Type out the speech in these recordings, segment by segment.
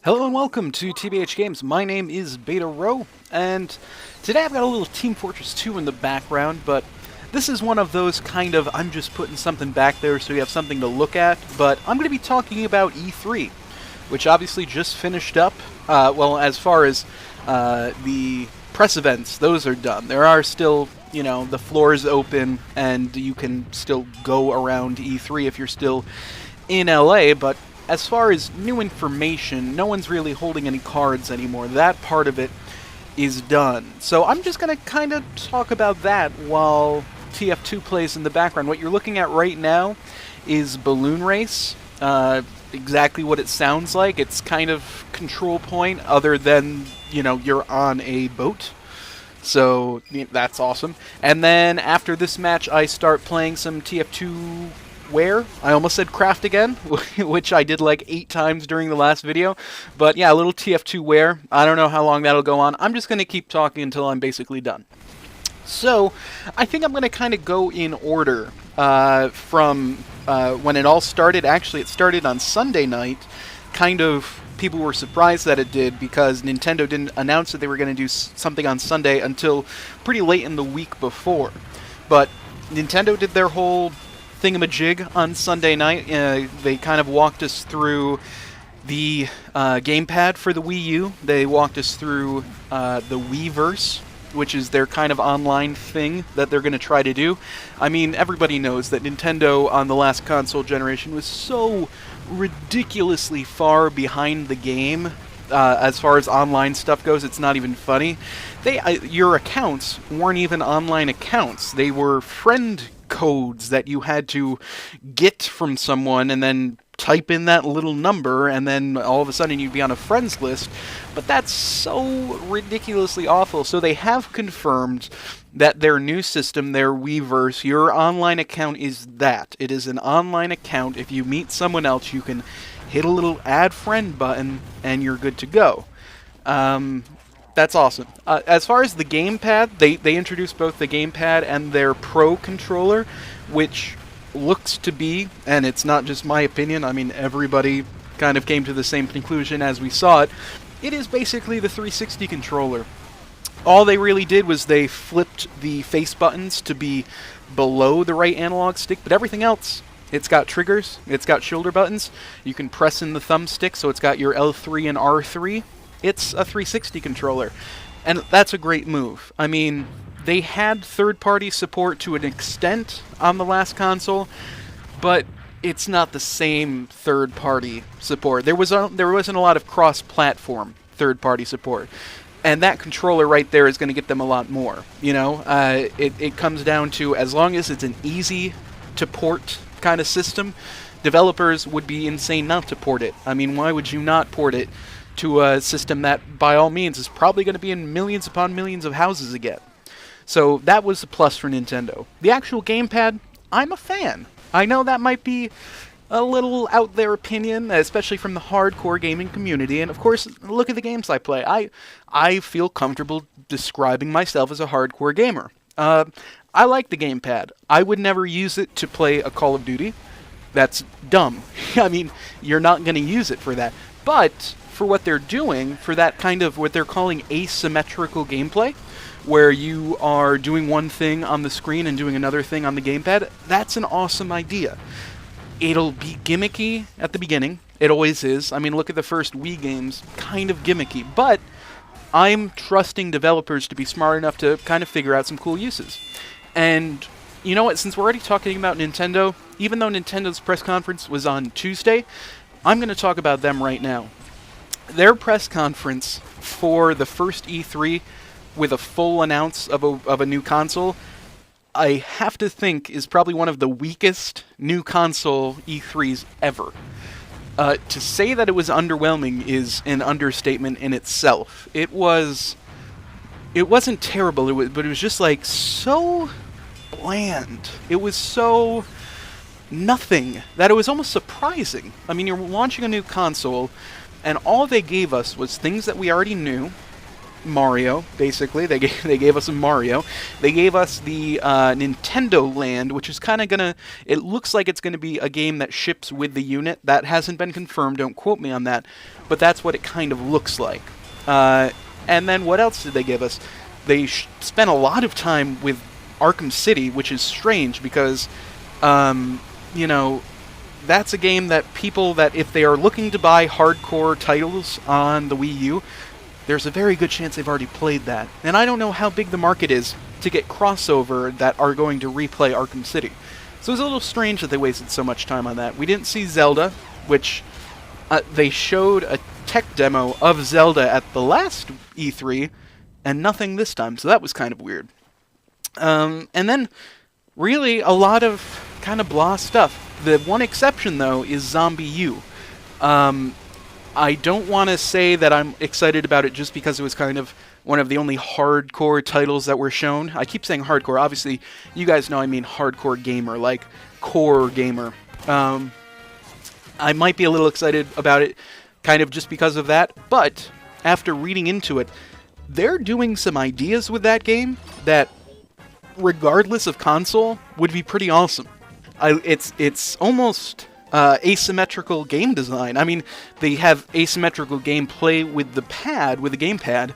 Hello and welcome to TBH Games. My name is betarho, and today I've got a little Team Fortress 2 in the background, but this is one of those kind of, I'm just putting something back there so you have something to look at, but I'm going to be talking about E3, which obviously just finished up. Well, as far as the press events, those are done. There are still, the floor is open, and you can still go around E3 if you're still in LA, but as far as new information, no one's really holding any cards anymore. That part of it is done. So I'm just going to kind of talk about that while TF2 plays in the background. What you're looking at right now is Balloon Race. Exactly what it sounds like. It's kind of control point other than, you're on a boat. So that's awesome. And then after this match, I start playing some TF2Ware. I almost said craft again, which I did like 8 times during the last video. But yeah, a little TF2Ware. I don't know how long that'll go on. I'm just going to keep talking until I'm basically done. So I think I'm going to kind of go in order from when it all started. Actually, it started on Sunday night. Kind of people were surprised that it did because Nintendo didn't announce that they were going to do something on Sunday until pretty late in the week before. But Nintendo did their whole thingamajig on Sunday night. They kind of walked us through the gamepad for the Wii U. They walked us through the Wiiverse, which is their kind of online thing that they're going to try to do. I mean, everybody knows that Nintendo on the last console generation was so ridiculously far behind the game as far as online stuff goes. It's not even funny. Your accounts weren't even online accounts. They were friend codes that you had to get from someone and then type in that little number, and then all of a sudden you'd be on a friends list. But that's so ridiculously awful. So they have confirmed that their new system, their Wiiverse, your online account is that. It is an online account. If you meet someone else, you can hit a little add friend button and you're good to go. That's awesome. As far as the gamepad, they introduced both the gamepad and their Pro controller, which looks to be, and it's not just my opinion, I mean everybody kind of came to the same conclusion as we saw it, it is basically the 360 controller. All they really did was they flipped the face buttons to be below the right analog stick, but everything else, it's got triggers, it's got shoulder buttons, you can press in the thumbstick, so it's got your L3 and R3. It's a 360 controller, and that's a great move. I mean, they had third-party support to an extent on the last console, but it's not the same third-party support. There wasn't a lot of cross-platform third-party support, and that controller right there is going to get them a lot more. It comes down to, as long as it's an easy-to-port kind of system, developers would be insane not to port it. I mean, why would you not port it to a system that, by all means, is probably going to be in millions upon millions of houses again? So that was a plus for Nintendo. The actual gamepad, I'm a fan. I know that might be a little out there opinion, especially from the hardcore gaming community, and of course, look at the games I play. I feel comfortable describing myself as a hardcore gamer. I like the gamepad. I would never use it to play a Call of Duty. That's dumb. I mean, you're not going to use it for that. But for what they're doing, for that kind of what they're calling asymmetrical gameplay, where you are doing one thing on the screen and doing another thing on the gamepad, that's an awesome idea. It'll be gimmicky at the beginning. It always is. I mean, look at the first Wii games, kind of gimmicky. But I'm trusting developers to be smart enough to kind of figure out some cool uses. And you know what? Since we're already talking about Nintendo, even though Nintendo's press conference was on Tuesday, I'm going to talk about them right now. Their press conference for the first E3 with a full announce of a new console, I have to think is probably one of the weakest new console E3s ever. To say that it was underwhelming is an understatement in itself. It wasn't terrible, but it was just like so bland. It was so nothing that it was almost surprising. I mean, you're launching a new console, and all they gave us was things that we already knew, Mario, basically. They gave us a Mario. They gave us the Nintendo Land, which is kind of gonna. It looks like it's gonna be a game that ships with the unit. That hasn't been confirmed. Don't quote me on that, but that's what it kind of looks like. And then what else did they give us? They spent a lot of time with Arkham City, which is strange because, you know, that's a game that people that if they are looking to buy hardcore titles on the Wii U, there's a very good chance they've already played that. And I don't know how big the market is to get crossover that are going to replay Arkham City. So it was a little strange that they wasted so much time on that. We didn't see Zelda, which they showed a tech demo of Zelda at the last E3, and nothing this time, so that was kind of weird. And then, really, a lot of kind of blah stuff. The one exception, though, is Zombie U. I don't want to say that I'm excited about it just because it was kind of one of the only hardcore titles that were shown. I keep saying hardcore. Obviously, you guys know I mean hardcore gamer, like core gamer. I might be a little excited about it kind of just because of that, but after reading into it, they're doing some ideas with that game that, regardless of console, would be pretty awesome. It's almost asymmetrical game design. I mean, they have asymmetrical gameplay with the gamepad,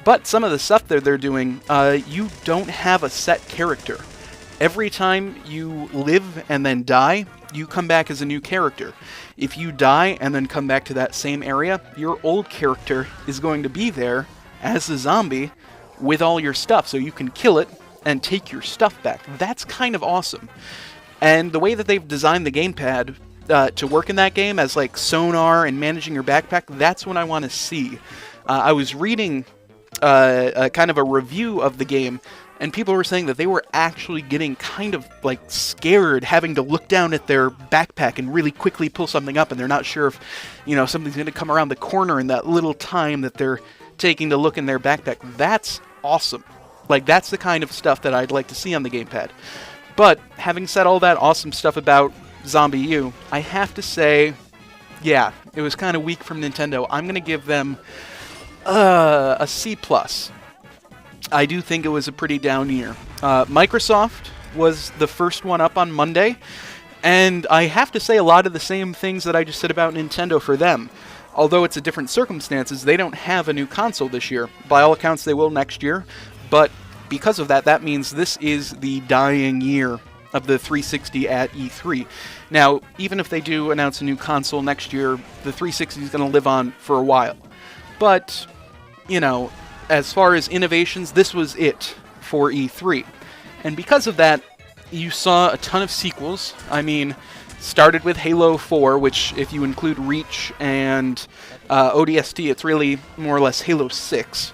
but some of the stuff that they're doing, you don't have a set character. Every time you live and then die, you come back as a new character. If you die and then come back to that same area, your old character is going to be there as a zombie with all your stuff, so you can kill it and take your stuff back. That's kind of awesome. And the way that they've designed the gamepad to work in that game as like sonar and managing your backpack, that's what I want to see. I was reading kind of a review of the game, and people were saying that they were actually getting kind of like scared having to look down at their backpack and really quickly pull something up, and they're not sure if, you know, something's going to come around the corner in that little time that they're taking to look in their backpack. That's awesome. Like, that's the kind of stuff that I'd like to see on the gamepad. But, having said all that awesome stuff about Zombie U, I have to say, yeah, it was kind of weak from Nintendo. I'm going to give them a C+. I do think it was a pretty down year. Microsoft was the first one up on Monday, and I have to say a lot of the same things that I just said about Nintendo for them. Although it's a different circumstances, they don't have a new console this year. By all accounts, they will next year, but because of that, that means this is the dying year of the 360 at E3. Now, even if they do announce a new console next year, the 360 is going to live on for a while. But, you know, as far as innovations, this was it for E3. And because of that, you saw a ton of sequels. I mean, started with Halo 4, which, if you include Reach and ODST, it's really more or less Halo 6.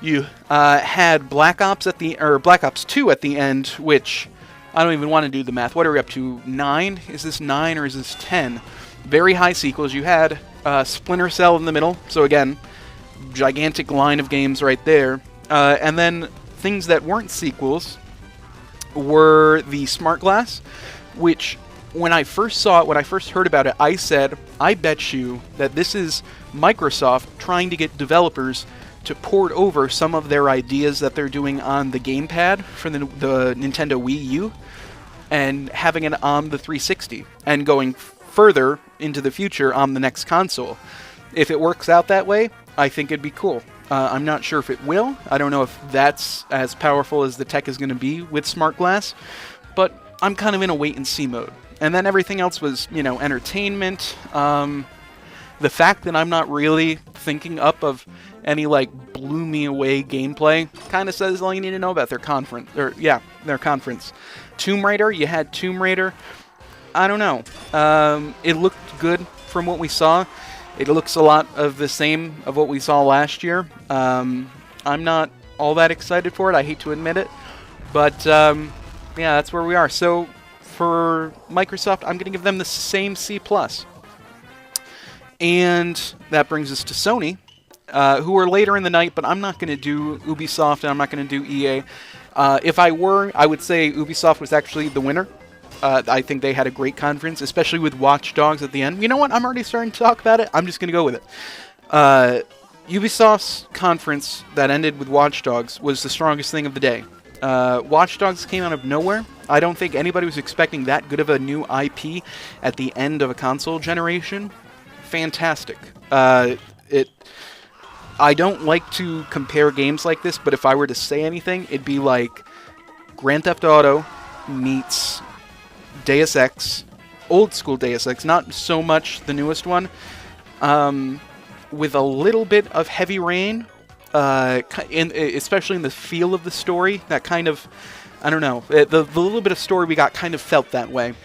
You had Black Ops 2 at the end, which I don't even want to do the math. What are we up to? 9? Is this 9 or is this 10? Very high sequels. You had Splinter Cell in the middle, so again, gigantic line of games right there. And then things that weren't sequels were the Smart Glass, which when I first saw it, when I first heard about it, I said, I bet you that this is Microsoft trying to get developers to port over some of their ideas that they're doing on the gamepad for the Nintendo Wii U and having it on the 360 and going further into the future on the next console. If it works out that way, I think it'd be cool. I'm not sure if it will. I don't know if that's as powerful as the tech is going to be with Smart Glass, but I'm kind of in a wait-and-see mode. And then everything else was, you know, entertainment. The fact that I'm not really thinking up of any, like, blew me away gameplay kind of says all you need to know about their conference. Their conference. Tomb Raider, you had Tomb Raider. I don't know. It looked good from what we saw. It looks a lot of the same of what we saw last year. I'm not all that excited for it. I hate to admit it. But, yeah, that's where we are. So, for Microsoft, I'm going to give them the same C+. And that brings us to Sony, who are later in the night, but I'm not going to do Ubisoft and I'm not going to do EA. If I were, I would say Ubisoft was actually the winner. I think they had a great conference, especially with Watch Dogs at the end. You know what? I'm already starting to talk about it. I'm just going to go with it. Ubisoft's conference that ended with Watch Dogs was the strongest thing of the day. Watch Dogs came out of nowhere. I don't think anybody was expecting that good of a new IP at the end of a console generation. Fantastic. I don't like to compare games like this, but if I were to say anything, it'd be like Grand Theft Auto meets Deus Ex, old school Deus Ex, not so much the newest one, with a little bit of Heavy Rain, especially in the feel of the story. That kind of, I don't know, the little bit of story we got kind of felt that way.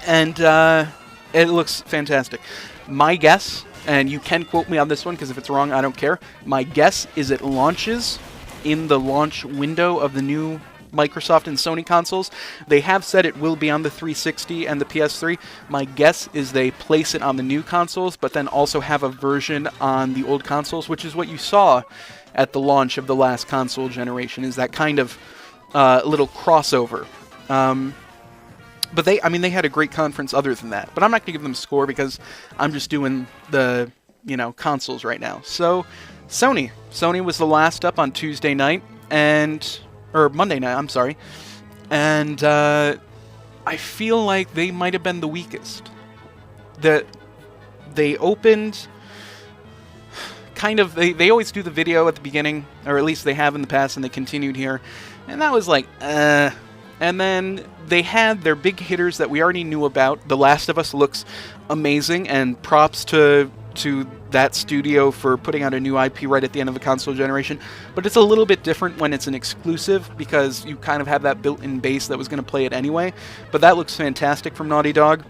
And it looks fantastic. My guess, and you can quote me on this one because if it's wrong, I don't care. My guess is it launches in the launch window of the new Microsoft and Sony consoles. They have said it will be on the 360 and the PS3. My guess is they place it on the new consoles, but then also have a version on the old consoles, which is what you saw at the launch of the last console generation, is that kind of little crossover. But they had a great conference other than that. But I'm not going to give them a score because I'm just doing the, consoles right now. So, Sony. Sony was the last up on Tuesday night, or Monday night, I'm sorry. And I feel like they might have been the weakest. They opened they always do the video at the beginning, or at least they have in the past, and they continued here. And that was like, And then they had their big hitters that we already knew about. The Last of Us looks amazing, and props to that studio for putting out a new IP right at the end of the console generation. But it's a little bit different when it's an exclusive, because you kind of have that built-in base that was going to play it anyway. But that looks fantastic from Naughty Dog.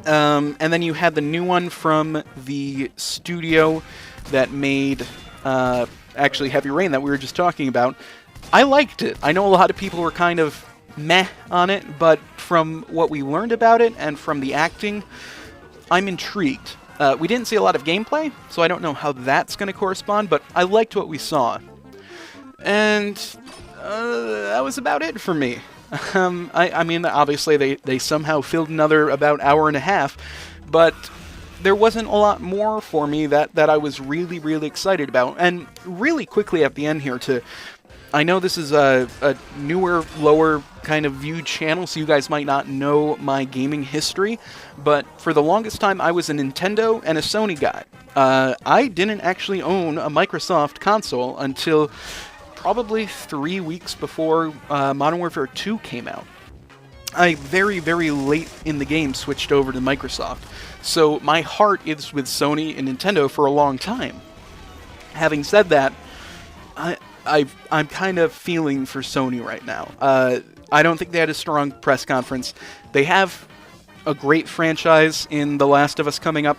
And then you had the new one from the studio that made actually Heavy Rain that we were just talking about. I liked it. I know a lot of people were kind of meh on it, but from what we learned about it and from the acting, I'm intrigued. We didn't see a lot of gameplay, so I don't know how that's going to correspond, but I liked what we saw. And that was about it for me. I mean, obviously they somehow filled another about hour and a half, but there wasn't a lot more for me that I was really, really excited about. And really quickly at the end here, I know this is a newer, lower kind of viewed channel, so you guys might not know my gaming history, but for the longest time I was a Nintendo and a Sony guy. I didn't actually own a Microsoft console until probably 3 weeks before Modern Warfare 2 came out. I very, very late in the game switched over to Microsoft, so my heart is with Sony and Nintendo for a long time. Having said that, I'm kind of feeling for Sony right now. I don't think they had a strong press conference. They have a great franchise in The Last of Us coming up,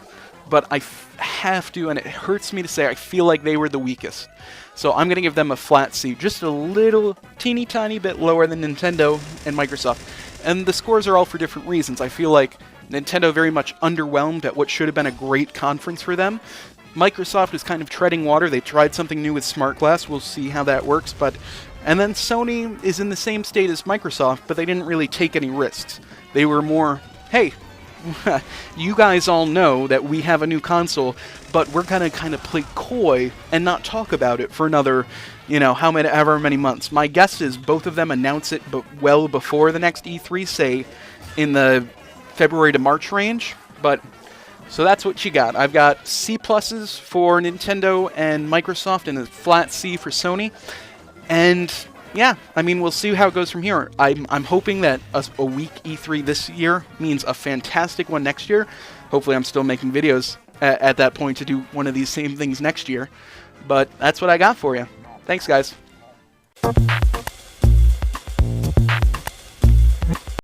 but I have to, and it hurts me to say, I feel like they were the weakest. So I'm going to give them a flat C, just a little teeny tiny bit lower than Nintendo and Microsoft. And the scores are all for different reasons. I feel like Nintendo very much underwhelmed at what should have been a great conference for them. Microsoft is kind of treading water. They tried something new with Smart Glass. We'll see how that works. And then Sony is in the same state as Microsoft, but they didn't really take any risks. They were more, hey, you guys all know that we have a new console, but we're going to kind of play coy and not talk about it for another, however many months. My guess is both of them announce it well before the next E3, say in the February to March range. But so that's what you got. I've got C pluses for Nintendo and Microsoft and a flat C for Sony. And yeah, I mean, we'll see how it goes from here. I'm hoping that a weak E3 this year means a fantastic one next year. Hopefully I'm still making videos at that point to do one of these same things next year. But that's what I got for you. Thanks, guys.